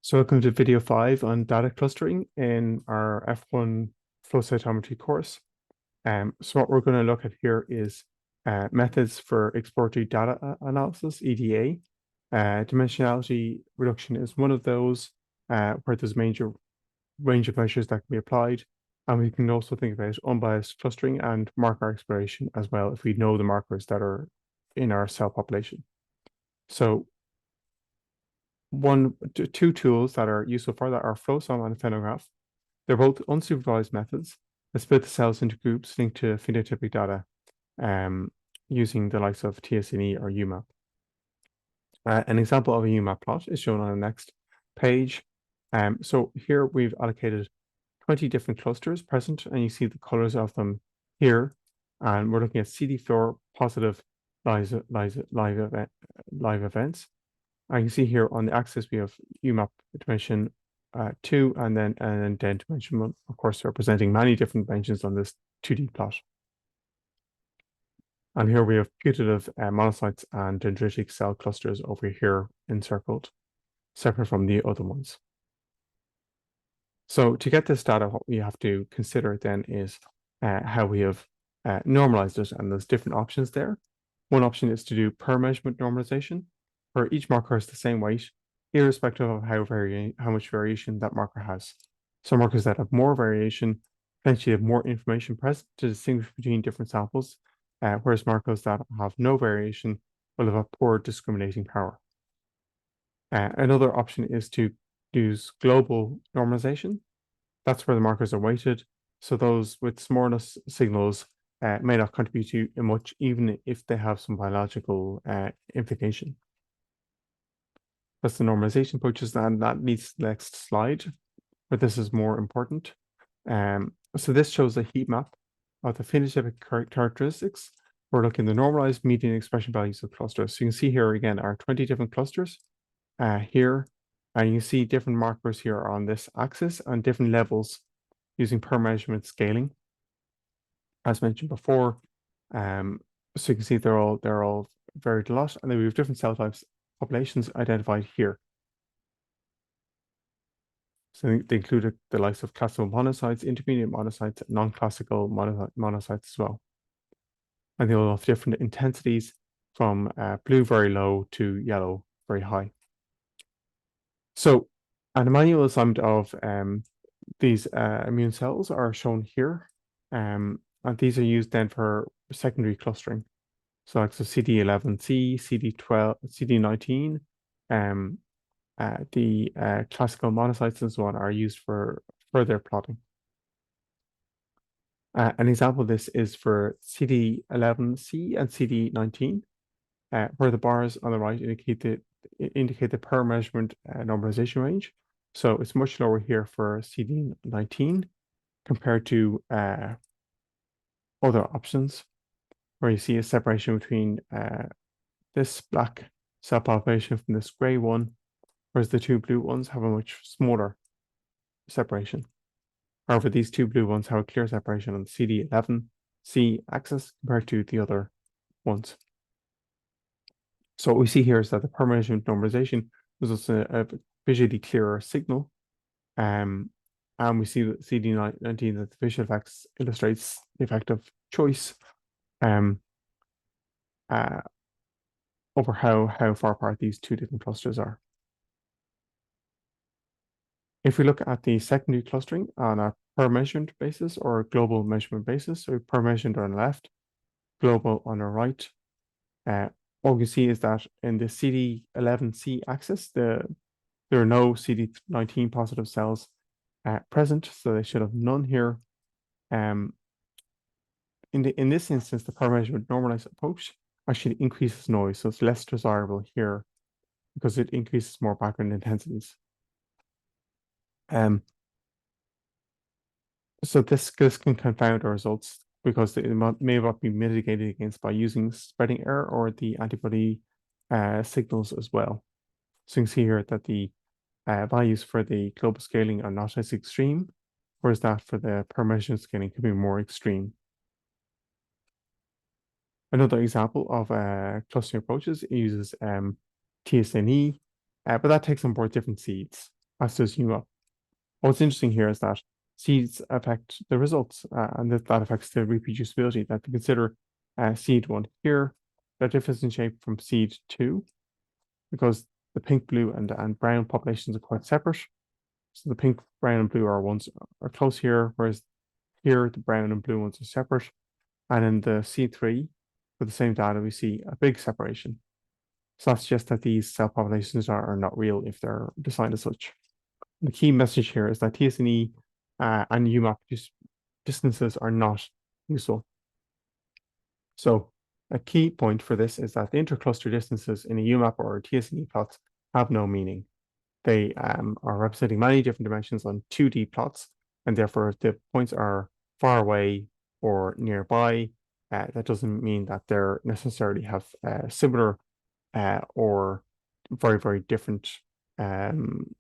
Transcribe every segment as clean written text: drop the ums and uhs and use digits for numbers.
So welcome to video 5 on data clustering in our F1 flow cytometry course. So what we're going to look at here is methods for exploratory data analysis, EDA. Dimensionality reduction is one of those where there's a major range of measures that can be applied. And we can also think about unbiased clustering and marker exploration as well if we know the markers that are in our cell population. So two tools that are useful for that are FlowSum and Phenograph. They're both unsupervised methods that split the cells into groups linked to phenotypic data using the likes of TSNE or UMAP. An example of a UMAP plot is shown on the next page. So here we've allocated 20 different clusters present, and you see the colors of them here. And we're looking at CD4 positive live events. And you see here on the axis we have UMAP dimension 2 and then dimension 1, of course, representing many different dimensions on this 2D plot. And here we have putative monocytes and dendritic cell clusters over here encircled, separate from the other ones. So to get this data, what we have to consider then is how we have normalized it, and there's different options there. One option is to do per measurement normalization, where each marker has the same weight, irrespective of how much variation that marker has. Some markers that have more variation potentially have more information present to distinguish between different samples, whereas markers that have no variation will have a poor discriminating power. Another option is to use global normalization. That's where the markers are weighted, so those with smallness signals may not contribute to much, even if they have some biological implication. That's the normalization approaches, and that leads to the next slide, but this is more important. So this shows a heat map of the phenotypic characteristics. We're looking at the normalized median expression values of clusters. So you can see here again are 20 different clusters here, and you see different markers here on this axis and different levels using per measurement scaling, as mentioned before. So you can see they're all varied a lot, and then we have different cell types populations identified here. So they included the likes of classical monocytes, intermediate monocytes, non-classical monocytes as well. And they all have different intensities from blue very low to yellow very high. So an manual assignment of these immune cells are shown here. And these are used then for secondary clustering. So like CD11C, CD12, CD19, the classical monocytes and so on are used for further plotting. An example of this is for CD11C and CD19, where the bars on the right indicate the per measurement normalization range. So it's much lower here for CD19 compared to other options, where you see a separation between this black cell population from this gray one, whereas the two blue ones have a much smaller separation. However, these two blue ones have a clear separation on the CD11C axis compared to the other ones. So what we see here is that the per measurement normalization results in a visually clearer signal. And we see that CD19 that the visual effects illustrates the effect of choice over how far apart these two different clusters are. If we look at the secondary clustering on a per measurement basis or a global measurement basis, so per measurement on the left, global on the right, what we see is that in the CD11C axis, there are no CD19 positive cells present, so they should have none here. In this instance, the per measurement normalized approach actually increases noise, so it's less desirable here because it increases more background intensities. So this can confound our results because it may not be mitigated against by using spreading error or the antibody signals as well. So you can see here that the values for the global scaling are not as extreme, whereas that for the per measurement scaling can be more extreme. Another example of clustering approaches uses TSNE, but that takes on board different seeds. as does UMAP. What's interesting here is that seeds affect the results, and that affects the reproducibility. That we consider seed 1 here, that differs in shape from seed 2, because the pink, blue, and brown populations are quite separate. So the pink, brown, and blue are close here, whereas here the brown and blue ones are separate. And in the C3, with the same data, we see a big separation. So that suggests that these cell populations are not real if they're designed as such. The key message here is that TSNE and UMAP distances are not useful. So a key point for this is that the intercluster distances in a UMAP or a TSNE plots have no meaning. They are representing many different dimensions on 2D plots, and therefore if the points are far away or nearby, that doesn't mean that they're necessarily have similar or very, very different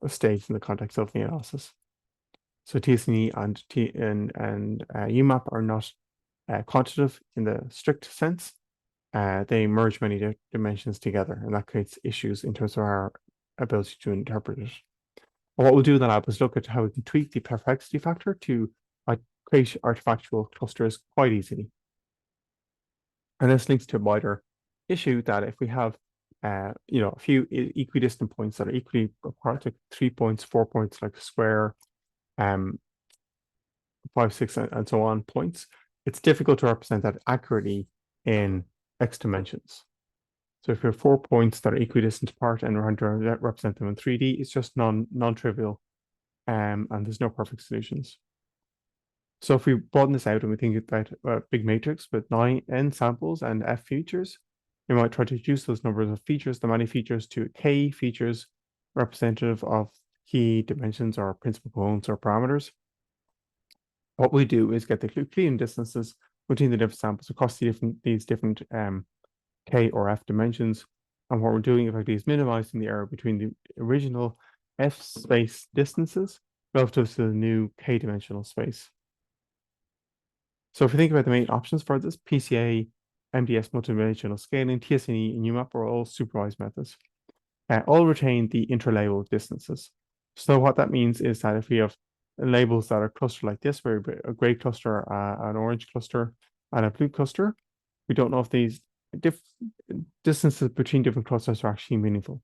states in the context of the analysis. So TSNE and UMAP are not quantitative in the strict sense. They merge many dimensions together, and that creates issues in terms of our ability to interpret it. And what we'll do in the lab is look at how we can tweak the perplexity factor to create artifactual clusters quite easily. And this links to a wider issue that if we have a few equidistant points that are equally apart, like 3 points, 4 points, like square, 5, 6, and so on points, it's difficult to represent that accurately in X dimensions. So if we have 4 points that are equidistant apart and we're trying to represent them in 3D, it's just non-trivial, and there's no perfect solutions. So if we broaden this out and we think about a big matrix with n samples and f features, we might try to reduce those numbers of features, the many features, to k features representative of key dimensions or principal components or parameters. What we do is get the Euclidean distances between the different samples across these different k or f dimensions. And what we're doing effectively is minimizing the error between the original f space distances relative to the new k dimensional space. So if we think about the main options for this, PCA, MDS multidimensional scaling, TSNE, and UMAP are all supervised methods. All retain the interlabel distances. So what that means is that if we have labels that are clustered like this, where a gray cluster, an orange cluster, and a blue cluster, we don't know if these distances between different clusters are actually meaningful.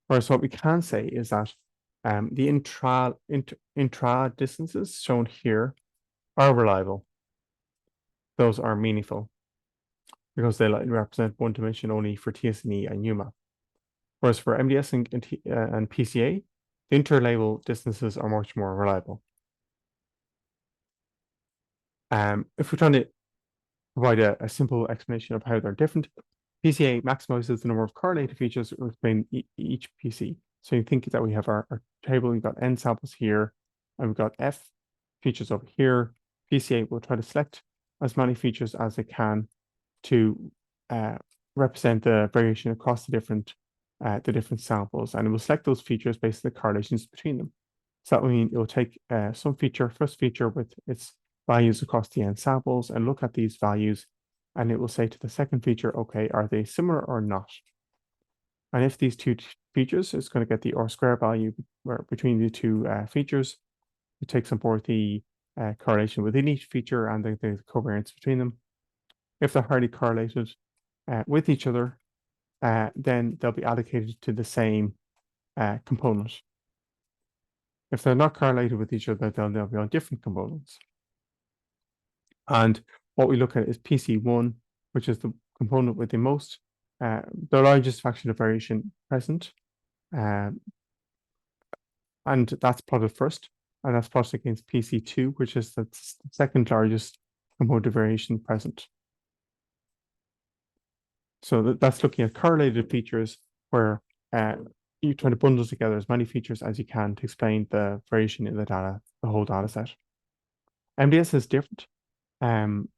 Whereas what we can say is that the intra distances shown here are reliable. Those are meaningful because they represent one dimension only for TSNE and UMAP. Whereas for MDS and PCA, the interlabel distances are much more reliable. If we're trying to provide a simple explanation of how they're different, PCA maximizes the number of correlated features within each PC. So you think that we have our table, we've got n samples here, and we've got f features over here. PCA will try to select as many features as it can to represent the variation across the different samples, and it will select those features based on the correlations between them. So that will mean it will take some first feature with its values across the n samples and look at these values, and it will say to the second feature, okay, are they similar or not? And if these two features, it's going to get the R-square value between the two features. It takes on board the correlation within each feature and the covariance between them. If they're highly correlated with each other, then they'll be allocated to the same component. If they're not correlated with each other, they'll be on different components. And what we look at is PC1, which is the component with the most, the largest fraction of variation present. And that's plotted first. And that's plotted against PC2, which is the second largest component of variation present. So that's looking at correlated features where you try to bundle together as many features as you can to explain the variation in the data, the whole data set. MDS is different. And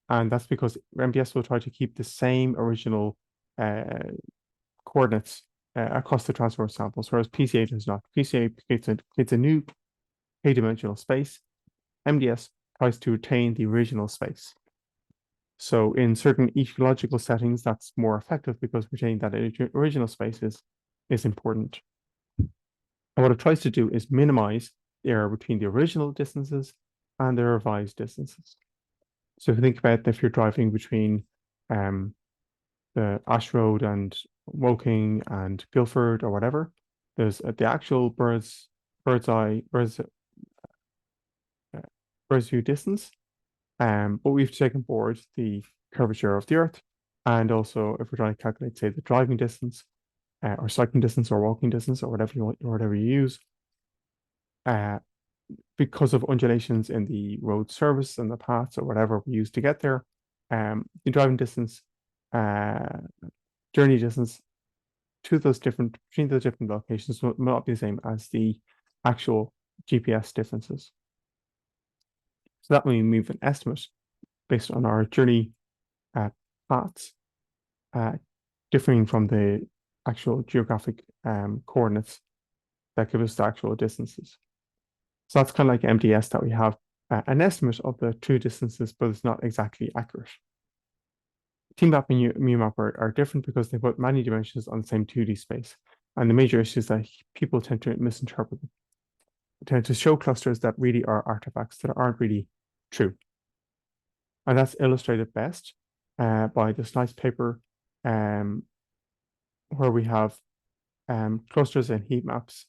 that's because MDS will try to keep the same original coordinates across the transform samples, whereas PCA does not. PCA creates a new k-dimensional space. MDS tries to retain the original space. So in certain ecological settings, that's more effective because retaining that original space is important. And what it tries to do is minimize the error between the original distances and the revised distances. So if you think about if you're driving between the Ash Road and Woking and Guildford or whatever, there's the actual bird's view distance, but we've taken board the curvature of the Earth, and also if we're trying to calculate, say, the driving distance, or cycling distance, or walking distance, or whatever you want, or whatever you use, because of undulations in the road surface and the paths or whatever we use to get there, the driving distance, journey distance between those different locations will not be the same as the actual GPS differences. So that means we move an estimate based on our journey paths, differing from the actual geographic coordinates that give us the actual distances. So that's kind of like MDS, that we have an estimate of the true distances, but it's not exactly accurate. TMAP and UMAP are different because they put many dimensions on the same 2D space. And the major issue is that people tend to misinterpret them. They tend to show clusters that really are artifacts that aren't really true. And that's illustrated best by this nice paper where we have clusters and heat maps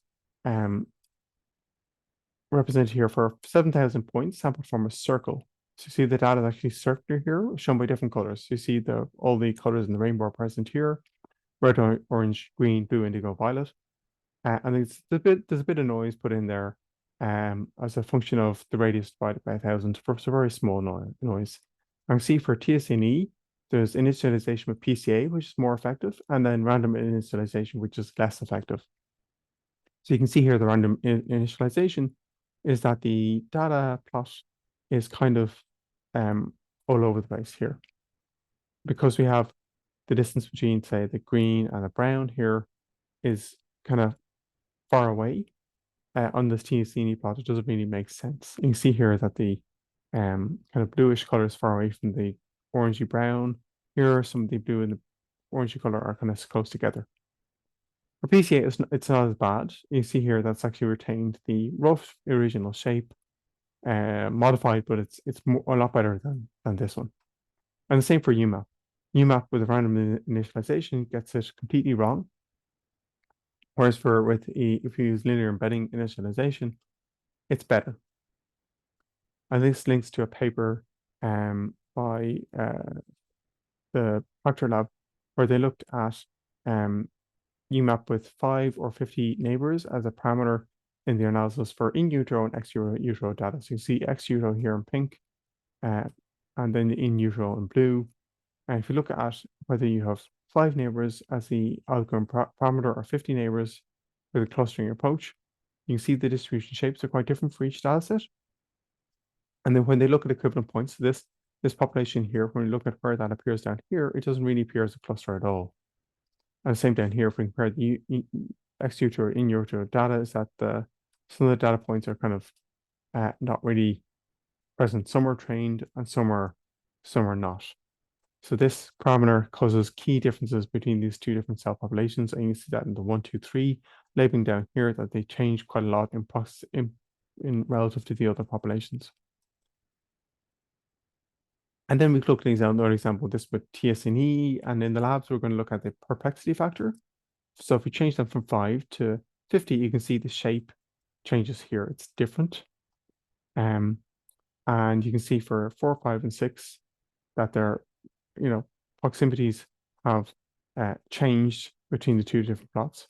represented here for 7,000 points sampled from a circle. So you see the data is actually circular here, shown by different colors. So you see all the colors in the rainbow are present here: red, orange, green, blue, indigo, violet. And there's a bit of noise put in there as a function of the radius divided by 1,000 for a very small noise. And see for TSNE, there's initialization with PCA, which is more effective, and then random initialization, which is less effective. So you can see here the random initialization is that the data plot is kind of all over the place here, because we have the distance between, say, the green and the brown here is kind of far away. On this TSNE plot, it doesn't really make sense. You can see here that the kind of bluish color is far away from the orangey brown. Here, some of the blue and the orangey color are kind of close together. For PCA, it's not as bad. You see here that's actually retained the rough original shape, modified, but it's a lot better than this one. And the same for UMAP. UMAP with a random initialization gets it completely wrong. Whereas if you use linear embedding initialization, it's better. And this links to a paper by the Proctor Lab, where they looked at UMAP with 5 or 50 neighbors as a parameter in the analysis for in utero and ex utero data. So you see ex utero here in pink, and then in utero in blue. And if you look at whether you have 5 neighbors as the algorithm parameter or 50 neighbors with a clustering approach, you can see the distribution shapes are quite different for each data set. And then when they look at equivalent points, this population here, when we look at where that appears down here, it doesn't really appear as a cluster at all. And the same down here, if we compare the ex utero in utero data, is that some of the data points are kind of not really present. Some are trained and some are not. So this parameter causes key differences between these two different cell populations, and you see that in the 1, 2, 3 labeling down here, that they change quite a lot in relative to the other populations. And then we looked at another example, this with TSNE, and in the labs, we're going to look at the perplexity factor. So if we change them from 5 to 50, you can see the shape changes here. It's different. And you can see for 4, 5, and 6 that their proximities have changed between the two different plots.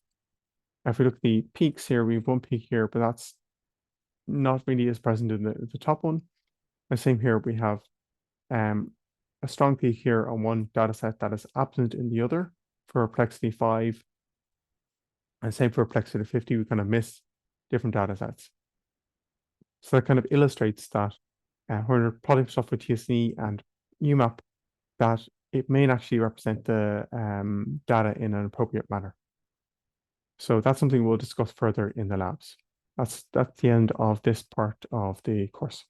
If we look at the peaks here, we have one peak here, but that's not really as present in the top one. And same here, we have a strong peak here on one data set that is absent in the other for perplexity 5. And same for perplexity 50, we kind of miss different data sets. So that kind of illustrates that when we're plotting stuff with TSNE and UMAP, that it may actually represent the data in an appropriate manner. So that's something we'll discuss further in the labs. That's the end of this part of the course.